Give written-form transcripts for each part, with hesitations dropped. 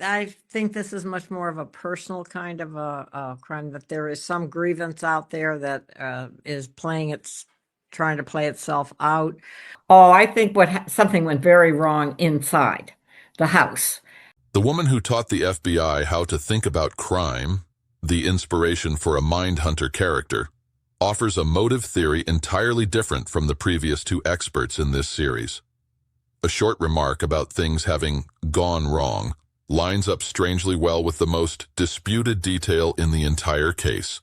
I think this is much more of a personal kind of a crime, that there is some grievance out there that is trying to play itself out. Oh, I think something went very wrong inside the house. The woman who taught the FBI how to think about crime, the inspiration for a Mindhunter character, offers a motive theory entirely different from the previous two experts in this series. A short remark about things having gone wrong lines up strangely well with the most disputed detail in the entire case.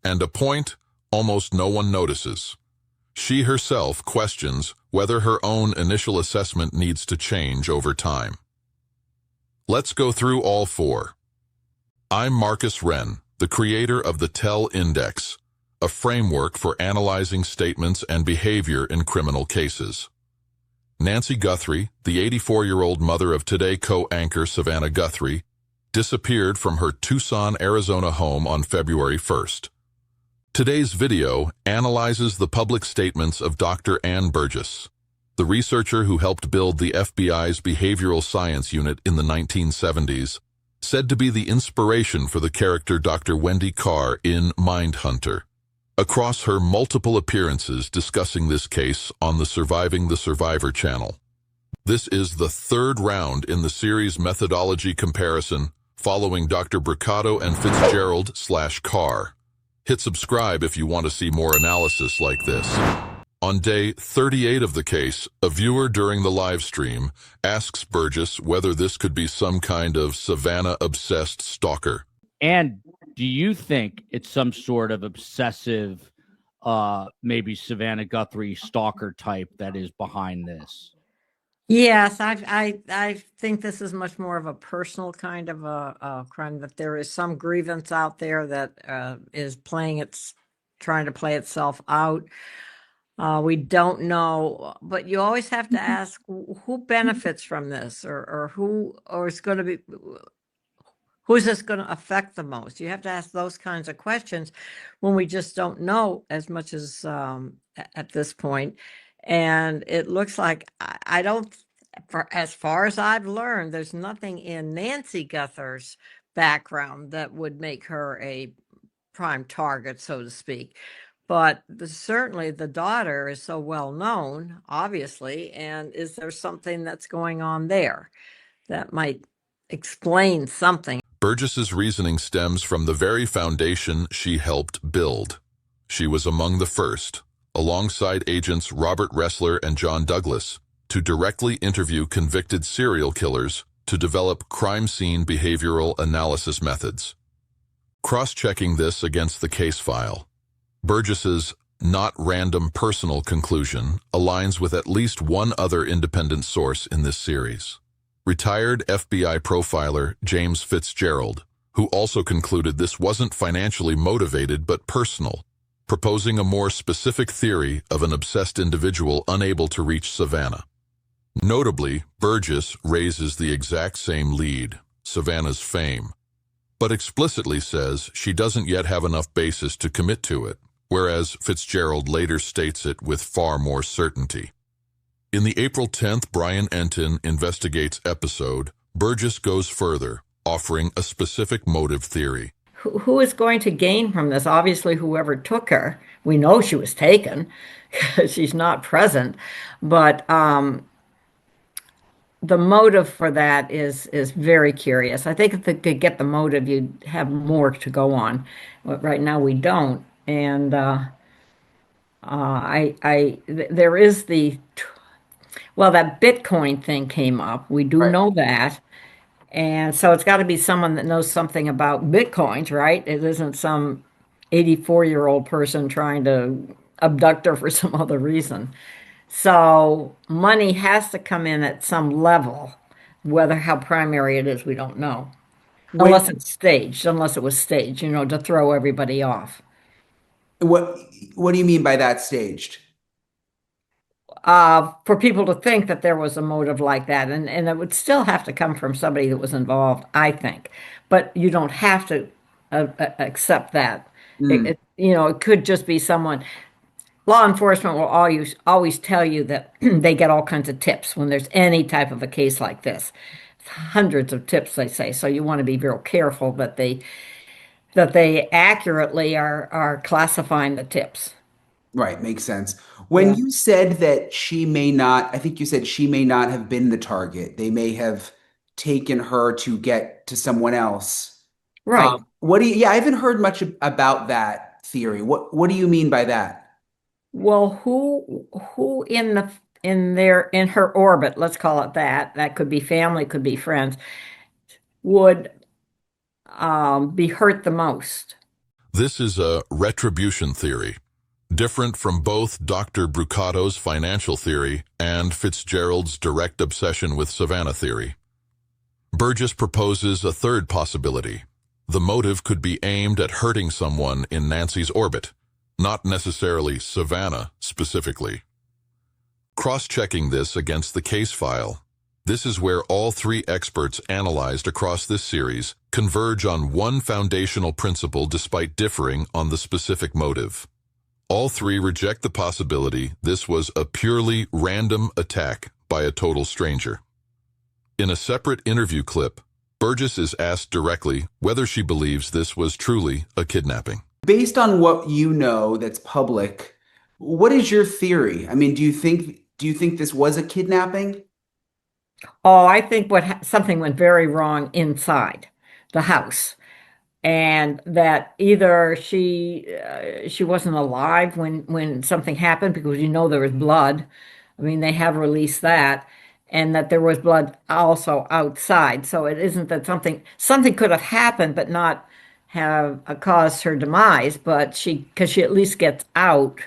And a point almost no one notices. She herself questions whether her own initial assessment needs to change over time. Let's go through all four. I'm Marcus Wren, the creator of the Tell Index, a framework for analyzing statements and behavior in criminal cases. Nancy Guthrie, the 84-year-old mother of Today co-anchor Savannah Guthrie, disappeared from her Tucson, Arizona home on February 1st. Today's video analyzes the public statements of Dr. Ann Burgess, the researcher who helped build the FBI's behavioral science unit in the 1970s, said to be the inspiration for the character Dr. Wendy Carr in Mindhunter. Across her multiple appearances discussing this case on the Surviving the Survivor channel. This is the third round in the series methodology comparison following Dr. Brucato and Fitzgerald/Carr. Hit subscribe if you want to see more analysis like this. On day 38 of the case, a viewer during the live stream asks Burgess whether this could be some kind of Savannah-obsessed stalker. And do you think it's some sort of obsessive, maybe Savannah Guthrie stalker type that is behind this? Yes, I think this is much more of a personal kind of a crime, that there is some grievance out there that is trying to play itself out. We don't know, but you always have to ask who benefits from this, or who's this going to affect the most? You have to ask those kinds of questions when we just don't know as much as at this point. And it looks like I don't, as far as I've learned, there's nothing in Nancy Guthrie's background that would make her a prime target, so to speak. But certainly the daughter is so well known, obviously, and is there something that's going on there that might explain something? Burgess's reasoning stems from the very foundation she helped build. She was among the first, alongside agents Robert Ressler and John Douglas, to directly interview convicted serial killers to develop crime scene behavioral analysis methods. Cross-checking this against the case file, Burgess's not random personal conclusion aligns with at least one other independent source in this series. Retired FBI profiler James Fitzgerald, who also concluded this wasn't financially motivated but personal, proposing a more specific theory of an obsessed individual unable to reach Savannah. Notably, Burgess raises the exact same lead, Savannah's fame, but explicitly says she doesn't yet have enough basis to commit to it, whereas Fitzgerald later states it with far more certainty. In the April 10th Brian Enton Investigates episode, Burgess goes further, offering a specific motive theory. Who is going to gain from this? Obviously, whoever took her. We know she was taken because she's not present, but the motive for that is very curious. I think if they could get the motive, you'd have more to go on. But right now we don't. And there is that Bitcoin thing came up. We do Right. know that. And so it's got to be someone that knows something about Bitcoins, right? It isn't some 84-year-old person trying to abduct her for some other reason. So money has to come in at some level, whether how primary it is, we don't know. Wait, Unless it was staged, to throw everybody off. what what do you mean by that staged? For people to think that there was a motive like that. And it would still have to come from somebody that was involved, I think. But you don't have to accept that. Mm. It could just be someone. Law enforcement will always tell you that they get all kinds of tips when there's any type of a case like this. hundreds of tips, they say. So you want to be real careful that they accurately are classifying the tips. Right, makes sense. When Yeah. you said that she may not, I think you said she may not have been the target. They may have taken her to get to someone else. Right. What do you, yeah, I haven't heard much about that theory. What do you mean by that? Well, who in her orbit, let's call it that, that could be family, could be friends, would be hurt the most? This is a retribution theory, different from both Dr. Brucato's financial theory and Fitzgerald's direct obsession with Savannah theory. Burgess proposes a third possibility. The motive could be aimed at hurting someone in Nancy's orbit, not necessarily Savannah specifically. Cross-checking this against the case file, this is where all three experts analyzed across this series converge on one foundational principle despite differing on the specific motive. All three reject the possibility this was a purely random attack by a total stranger. In a separate interview clip, Burgess is asked directly whether she believes this was truly a kidnapping. Based on what you know that's public, what is your theory? I mean, do you think this was a kidnapping? Oh, I think something went very wrong inside the house, and that either she wasn't alive when something happened, because you know there was blood. I mean, they have released that, and that there was blood also outside. So it isn't that something could have happened, but not have caused her demise. But because she at least gets out.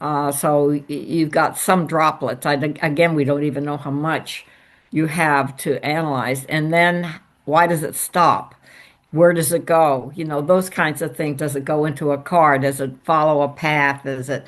So you've got some droplets. Again, we don't even know how much you have to analyze. And then why does it stop? Where does it go? You know, those kinds of things. Does it go into a car? Does it follow a path? Does it,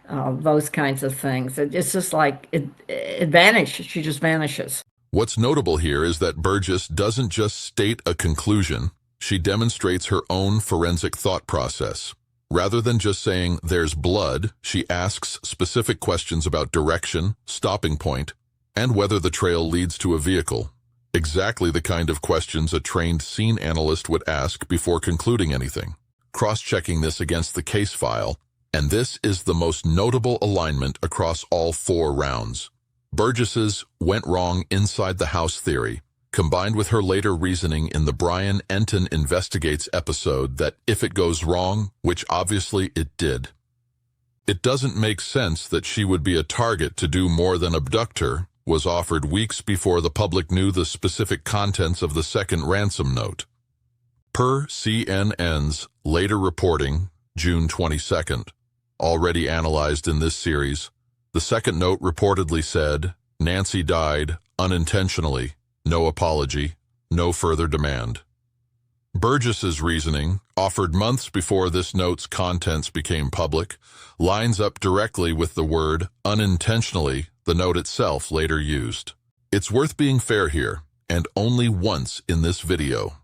those kinds of things? It's just like it vanishes. She just vanishes. What's notable here is that Burgess doesn't just state a conclusion, she demonstrates her own forensic thought process. Rather than just saying there's blood, she asks specific questions about direction, stopping point, and whether the trail leads to a vehicle. Exactly the kind of questions a trained scene analyst would ask before concluding anything. Cross-checking this against the case file, and this is the most notable alignment across all four rounds. Burgess's went wrong inside the house theory, combined with her later reasoning in the Brian Enton Investigates episode that if it goes wrong, which obviously it did, it doesn't make sense that she would be a target to do more than abduct her, was offered weeks before the public knew the specific contents of the second ransom note. Per CNN's later reporting, June 22nd, already analyzed in this series, the second note reportedly said, Nancy died unintentionally. No apology, no further demand. Burgess's reasoning, offered months before this note's contents became public, lines up directly with the word unintentionally the note itself later used. It's worth being fair here, and only once in this video.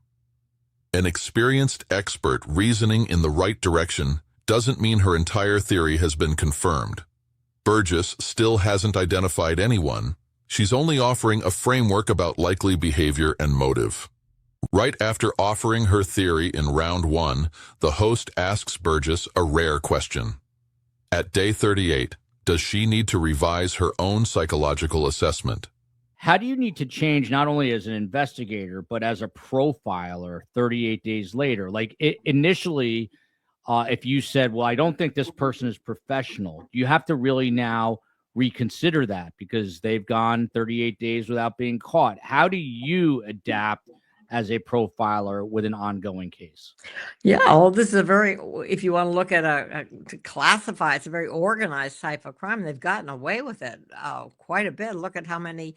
An experienced expert reasoning in the right direction doesn't mean her entire theory has been confirmed. Burgess still hasn't identified anyone. She's only offering a framework about likely behavior and motive. Right after offering her theory in round one, the host asks Burgess a rare question. At day 38, does she need to revise her own psychological assessment? How do you need to change not only as an investigator, but as a profiler 38 days later? Like initially, if you said, well, I don't think this person is professional, you have to really now reconsider that because they've gone 38 days without being caught. How do you adapt as a profiler with an ongoing case? Yeah, well, this is if you want to look at to classify, it's a very organized type of crime. They've gotten away with it quite a bit. Look at how many.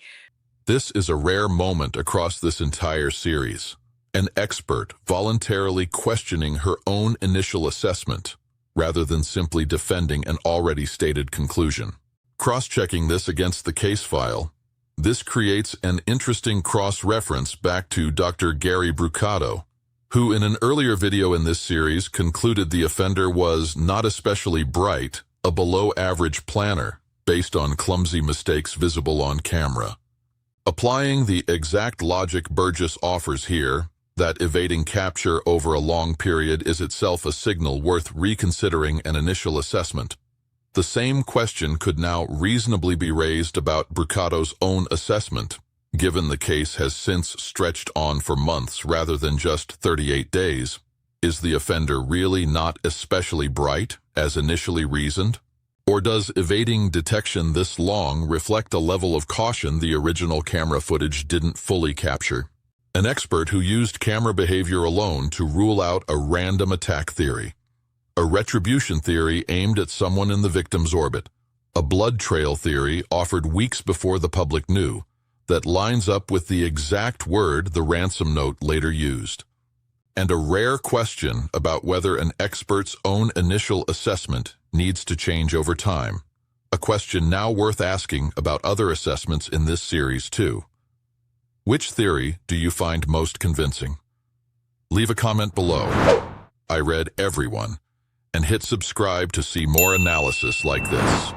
This is a rare moment across this entire series. An expert voluntarily questioning her own initial assessment, rather than simply defending an already stated conclusion. Cross-checking this against the case file, this creates an interesting cross-reference back to Dr. Gary Brucato, who in an earlier video in this series concluded the offender was not especially bright, a below-average planner, based on clumsy mistakes visible on camera. Applying the exact logic Burgess offers here, that evading capture over a long period is itself a signal worth reconsidering an initial assessment, the same question could now reasonably be raised about Brucato's own assessment, given the case has since stretched on for months rather than just 38 days. Is the offender really not especially bright, as initially reasoned? Or does evading detection this long reflect a level of caution the original camera footage didn't fully capture? An expert who used camera behavior alone to rule out a random attack theory, a retribution theory aimed at someone in the victim's orbit, a blood trail theory offered weeks before the public knew, that lines up with the exact word the ransom note later used, and a rare question about whether an expert's own initial assessment needs to change over time, a question now worth asking about other assessments in this series too. Which theory do you find most convincing? Leave a comment below. I read everyone, and hit subscribe to see more analysis like this.